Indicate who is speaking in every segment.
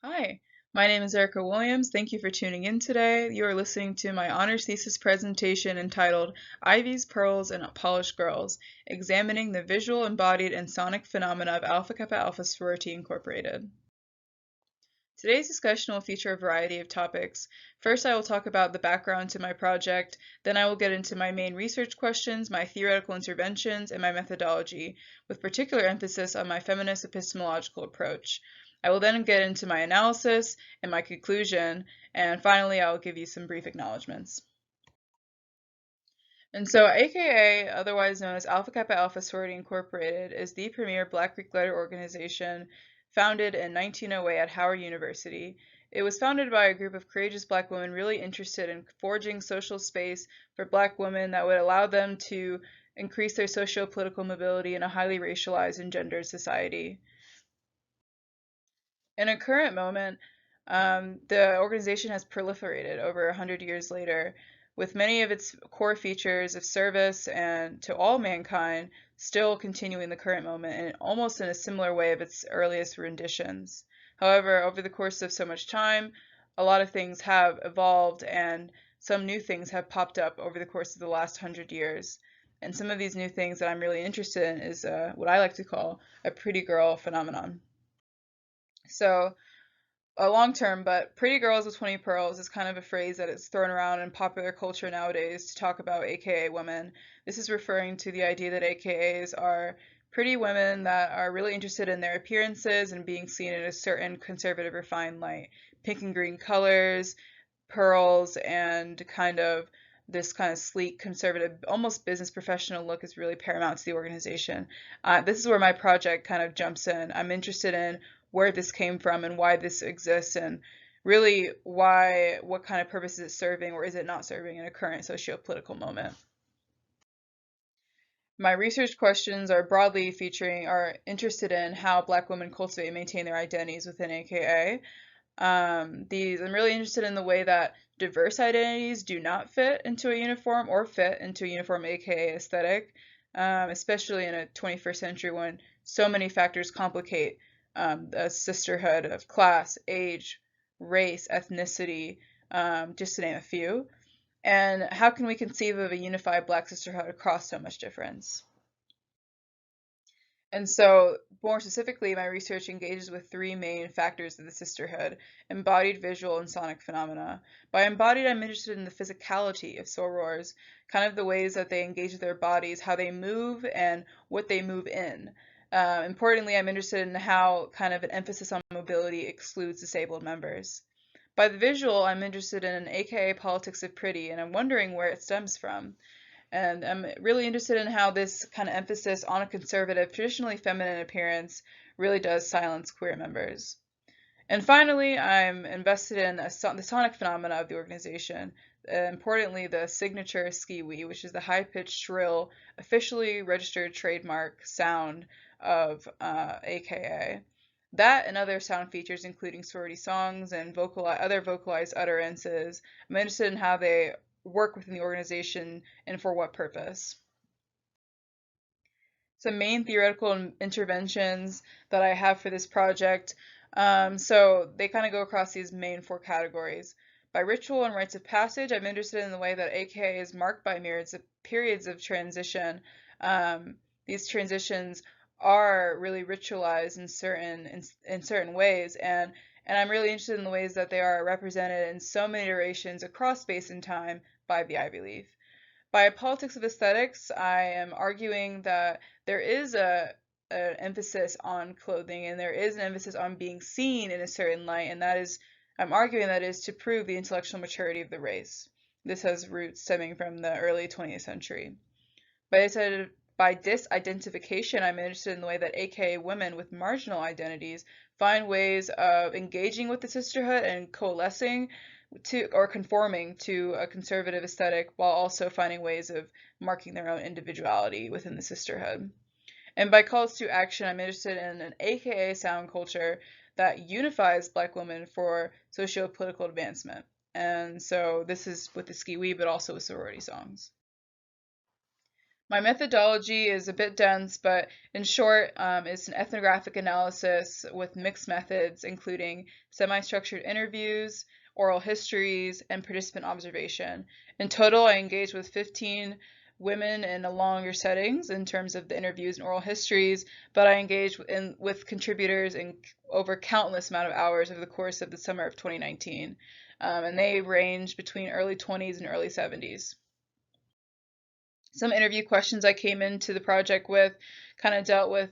Speaker 1: Hi, my name is Erica Williams. Thank you for tuning in today. You are listening to my honors thesis presentation entitled Ivies, Pearls, and Polished Girls, Examining the Visual, Embodied, and Sonic Phenomena of Alpha Kappa Alpha Sorority Incorporated. Today's discussion will feature a variety of topics. First, I will talk about the background to my project, then I will get into my main research questions, my theoretical interventions, and my methodology, with particular emphasis on my feminist epistemological approach. I will then get into my analysis and my conclusion, and finally I will give you some brief acknowledgments. And so AKA, otherwise known as Alpha Kappa Alpha Sorority Incorporated, is the premier Black Greek letter organization founded in 1908 at Howard University. It was founded by a group of courageous Black women really interested in forging social space for Black women that would allow them to increase their socio-political mobility in a highly racialized and gendered society. In a current moment, the organization has proliferated over 100 years later, with many of its core features of service and to all mankind still continuing the current moment and almost in a similar way of its earliest renditions. However, over the course of so much time, a lot of things have evolved and some new things have popped up over the course of the last 100 years. And some of these new things that I'm really interested in is what I like to call a pretty girl phenomenon. So, long term, but pretty girls with 20 pearls is kind of a phrase that is thrown around in popular culture nowadays to talk about AKA women. This is referring to the idea that AKAs are pretty women that are really interested in their appearances and being seen in a certain conservative, refined light. Pink and green colors, pearls, and this kind of sleek, conservative, almost business professional look is really paramount to the organization. This is where my project kind of jumps in. I'm interested in where this came from and why this exists and really what kind of purpose is it serving or is it not serving in a current socio-political moment. My research questions are interested in how Black women cultivate and maintain their identities within AKA. I'm really interested in the way that diverse identities do not fit into a uniform or fit into a uniform AKA aesthetic, especially in a 21st century when so many factors complicate a sisterhood of class, age, race, ethnicity, just to name a few. And how can we conceive of a unified Black sisterhood across so much difference? And so, more specifically, my research engages with three main factors of the sisterhood: embodied, visual, and sonic phenomena. By embodied, I'm interested in the physicality of sorors, kind of the ways that they engage with their bodies, how they move, and what they move in. Importantly, I'm interested in how kind of an emphasis on mobility excludes disabled members. By the visual, I'm interested in an AKA politics of pretty, and I'm wondering where it stems from. And I'm really interested in how this kind of emphasis on a conservative, traditionally feminine appearance really does silence queer members. And finally, I'm invested in the sonic phenomena of the organization. Importantly, the signature ski-wee, which is the high-pitched, shrill, officially registered trademark sound of AKA. That and other sound features, including sorority songs and other vocalized utterances, I'm interested in how they work within the organization and for what purpose. Some main theoretical interventions that I have for this project. So they kind of go across these main four categories. By ritual and rites of passage, I'm interested in the way that AKA is marked by periods of transition. These transitions are really ritualized in certain ways, and I'm really interested in the ways that they are represented in so many iterations across space and time by the Ivy Leaf. By politics of aesthetics, I am arguing that there is an emphasis on clothing and there is an emphasis on being seen in a certain light, and I'm arguing that is to prove the intellectual maturity of the race. This has roots stemming from the early 20th century. By disidentification, I'm interested in the way that AKA women with marginal identities find ways of engaging with the sisterhood and coalescing to or conforming to a conservative aesthetic while also finding ways of marking their own individuality within the sisterhood. And by calls to action, I'm interested in an AKA sound culture that unifies Black women for socio-political advancement. And so this is with the ski-wee, but also with sorority songs. My methodology is a bit dense, but in short, it's an ethnographic analysis with mixed methods, including semi-structured interviews, oral histories, and participant observation. In total, I engaged with 15 women in a longer settings in terms of the interviews and oral histories, but I engaged with contributors in over countless amount of hours over the course of the summer of 2019. And they range between early 20s and early 70s. Some interview questions I came into the project with kind of dealt with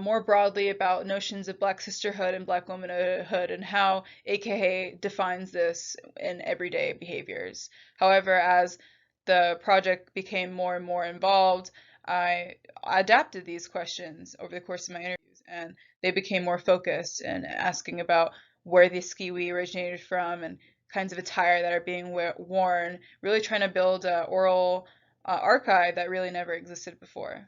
Speaker 1: more broadly about notions of Black sisterhood and Black womanhood and how AKA defines this in everyday behaviors. However, as the project became more and more involved, I adapted these questions over the course of my interviews, and they became more focused in asking about where the skiwi originated from and kinds of attire that are being worn, really trying to build a oral archive that really never existed before.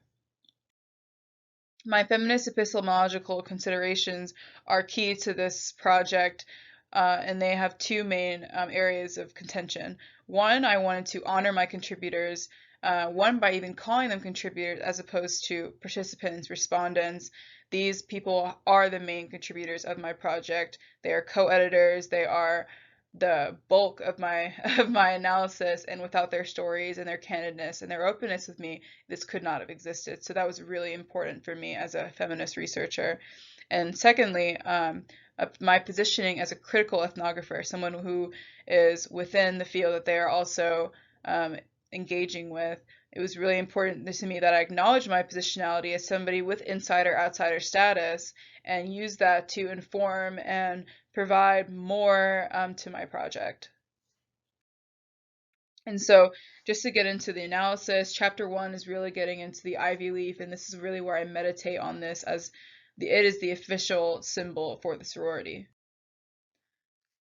Speaker 1: My feminist epistemological considerations are key to this project, and they have two main areas of contention. One, I wanted to honor my contributors, one by even calling them contributors as opposed to participants, respondents. These people are the main contributors of my project. They are co-editors, they are the bulk of my analysis, and without their stories and their candidness and their openness with me, this could not have existed. So that was really important for me as a feminist researcher. And secondly, my positioning as a critical ethnographer, someone who is within the field that they are also engaging with. It was really important to me that I acknowledge my positionality as somebody with insider-outsider status and use that to inform and provide more to my project. And so just to get into the analysis, chapter 1 is really getting into the ivy leaf, and this is really where I meditate on this as it is the official symbol for the sorority.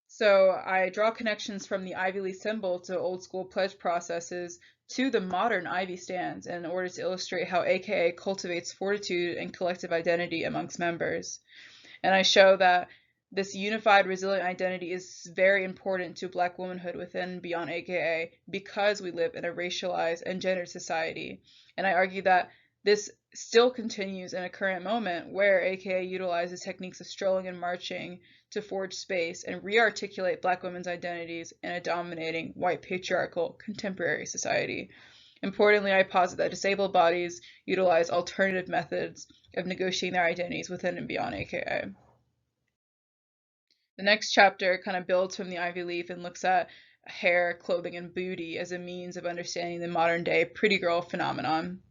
Speaker 1: So I draw connections from the ivy leaf symbol to old school pledge processes to the modern ivy stands in order to illustrate how AKA cultivates fortitude and collective identity amongst members. And I show that this unified, resilient identity is very important to Black womanhood within and beyond AKA because we live in a racialized and gendered society. And I argue that this still continues in a current moment where AKA utilizes techniques of strolling and marching to forge space and re-articulate Black women's identities in a dominating white patriarchal contemporary society. Importantly, I posit that disabled bodies utilize alternative methods of negotiating their identities within and beyond AKA. The next chapter kind of builds from the ivy leaf and looks at hair, clothing, and booty as a means of understanding the modern day pretty girl phenomenon.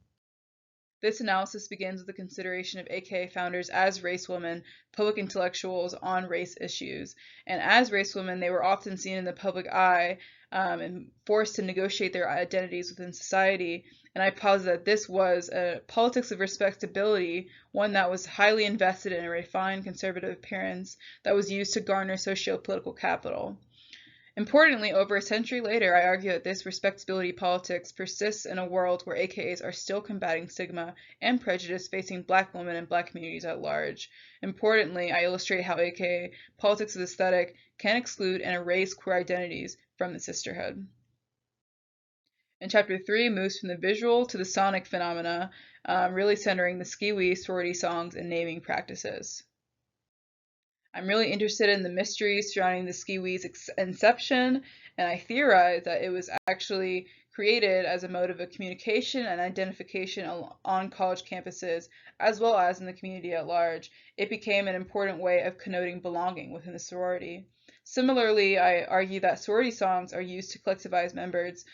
Speaker 1: This analysis begins with the consideration of AKA founders as race women, public intellectuals on race issues. And as race women, they were often seen in the public eye and forced to negotiate their identities within society. And I posit that this was a politics of respectability, one that was highly invested in a refined conservative appearance that was used to garner socio-political capital. Importantly, over a century later, I argue that this respectability politics persists in a world where AKAs are still combating stigma and prejudice facing Black women and Black communities at large. Importantly, I illustrate how AKA politics of aesthetic can exclude and erase queer identities from the sisterhood. And chapter 3 moves from the visual to the sonic phenomena, really centering the skiwi, sorority songs, and naming practices. I'm really interested in the mysteries surrounding the skiwi's inception, and I theorize that it was actually created as a mode of communication and identification on college campuses, as well as in the community at large. It became an important way of connoting belonging within the sorority. Similarly, I argue that sorority songs are used to collectivize members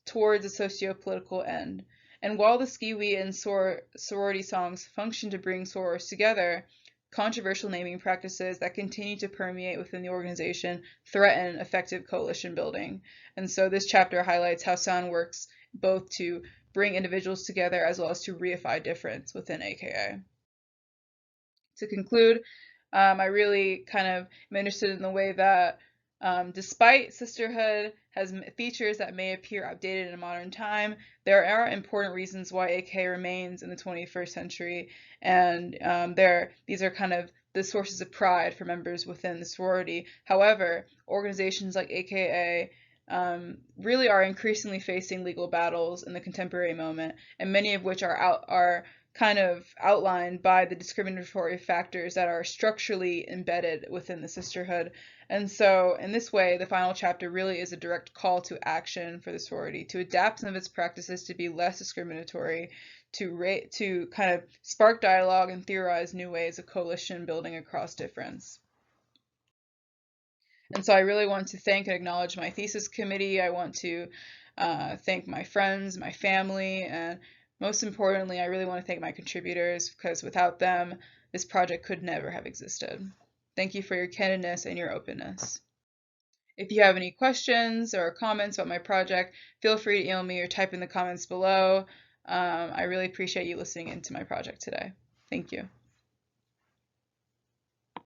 Speaker 1: towards a socio-political end. And while the skiwi and sorority songs function to bring sorors together, controversial naming practices that continue to permeate within the organization threaten effective coalition building. And so this chapter highlights how sound works both to bring individuals together as well as to reify difference within AKA. To conclude, I really kind of am interested in the way that despite sisterhood has features that may appear outdated in a modern time, there are important reasons why AKA remains in the 21st century, and these are kind of the sources of pride for members within the sorority. However, organizations like AKA really are increasingly facing legal battles in the contemporary moment, and many of which are kind of outlined by the discriminatory factors that are structurally embedded within the sisterhood. And so, in this way, the final chapter really is a direct call to action for the sorority to adapt some of its practices to be less discriminatory, to kind of spark dialogue and theorize new ways of coalition building across difference. And so I really want to thank and acknowledge my thesis committee. I want to thank my friends, my family, and most importantly, I really want to thank my contributors, because without them, this project could never have existed. Thank you for your candidness and your openness. If you have any questions or comments about my project, feel free to email me or type in the comments below. I really appreciate you listening into my project today. Thank you.